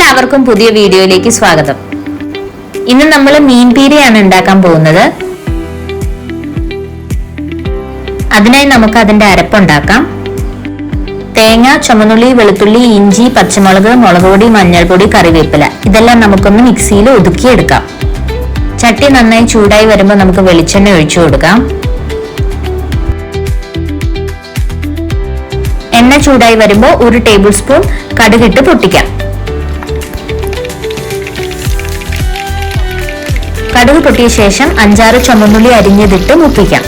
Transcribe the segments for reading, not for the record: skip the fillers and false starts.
എല്ലാവർക്കും പുതിയ വീഡിയോയിലേക്ക് സ്വാഗതം. ഇന്ന് നമ്മൾ മീൻ പീരയാണ് ഉണ്ടാക്കാൻ പോകുന്നത്. അതിനായി നമുക്ക് അതിന്റെ അരപ്പുണ്ടാക്കാം. തേങ്ങ, ചുമന്നുള്ളി, വെളുത്തുള്ളി, ഇഞ്ചി, പച്ചമുളക്, മുളക് പൊടി, മഞ്ഞൾപ്പൊടി, കറിവേപ്പില ഇതെല്ലാം നമുക്കൊന്ന് മിക്സിയിൽ ഒതുക്കിയെടുക്കാം. ചട്ടി നന്നായി ചൂടായി വരുമ്പോൾ നമുക്ക് വെളിച്ചെണ്ണ ഒഴിച്ചു കൊടുക്കാം. എണ്ണ ചൂടായി വരുമ്പോൾ 1 ടേബിൾ സ്പൂൺ കടുകിട്ട് പൊട്ടിക്കാം. കടുക് പൊട്ടിയ ശേഷം 5-6 ചുമന്നുള്ളി അരിഞ്ഞതിട്ട് മൂപ്പിക്കാം.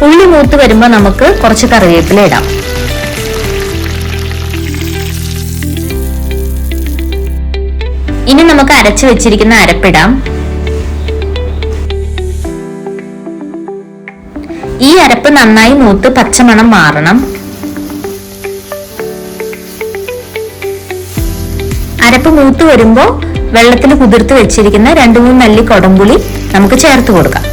ഉള്ളി മൂത്ത് വരുമ്പോൾ നമുക്ക് കുറച്ച് കറിവേപ്പില ഇടാം. ഇനി നമുക്ക് അരച്ചു വെച്ചിരിക്കുന്ന അരപ്പിടാം. ഈ അരപ്പ് നന്നായി മൂത്ത് പച്ചമണം മാറണം. അരപ്പ് മൂത്ത് വരുമ്പോൾ വെള്ളത്തിൽ കുതിർത്ത് വെച്ചിരിക്കുന്ന 2-3 അല്ലി കൊടംപുളി നമുക്ക് ചേർത്ത് കൊടുക്കാം.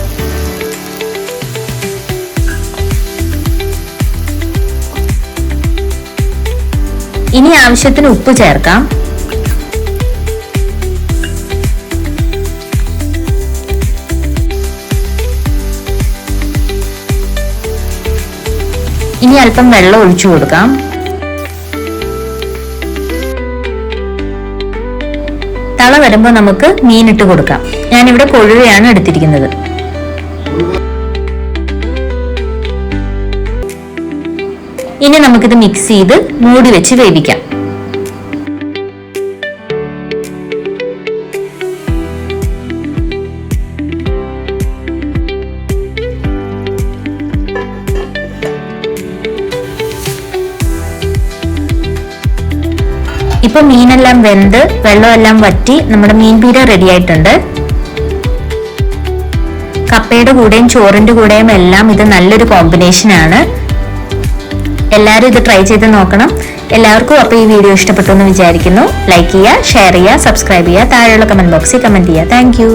ഇനി ആവശ്യത്തിന് ഉപ്പ് ചേർക്കാം. ഇനി അല്പം വെള്ളം ഒഴിച്ചു കൊടുക്കാം. തള വരുമ്പോൾ നമുക്ക് മീനിട്ട് കൊടുക്കാം. ഞാനിവിടെ കൊഴുവയാണ് എടുത്തിരിക്കുന്നത്. ഇനി നമുക്കിത് മിക്സ് ചെയ്ത് മൂടി വെച്ച് വേവിക്കാം. ഇപ്പൊ മീനെല്ലാം വെന്ത് വെള്ളമെല്ലാം വറ്റി നമ്മുടെ മീൻ പീര റെഡി ആയിട്ടുണ്ട്. കപ്പയുടെ കൂടെയും ചോറിന്റെ കൂടെയും എല്ലാം ഇത് നല്ലൊരു കോമ്പിനേഷൻ ആണ്. എല്ലാവരും ഇത് ട്രൈ ചെയ്ത് നോക്കണം. എല്ലാവർക്കും അപ്പോൾ ഈ വീഡിയോ ഇഷ്ടപ്പെട്ടു എന്ന് വിചാരിക്കുന്നു. ലൈക്ക് ചെയ്യുക, ഷെയർ ചെയ്യുക, സബ്സ്ക്രൈബ് ചെയ്യുക, താഴെയുള്ള കമന്റ് ബോക്സിൽ കമന്റ് ചെയ്യുക. Thank you.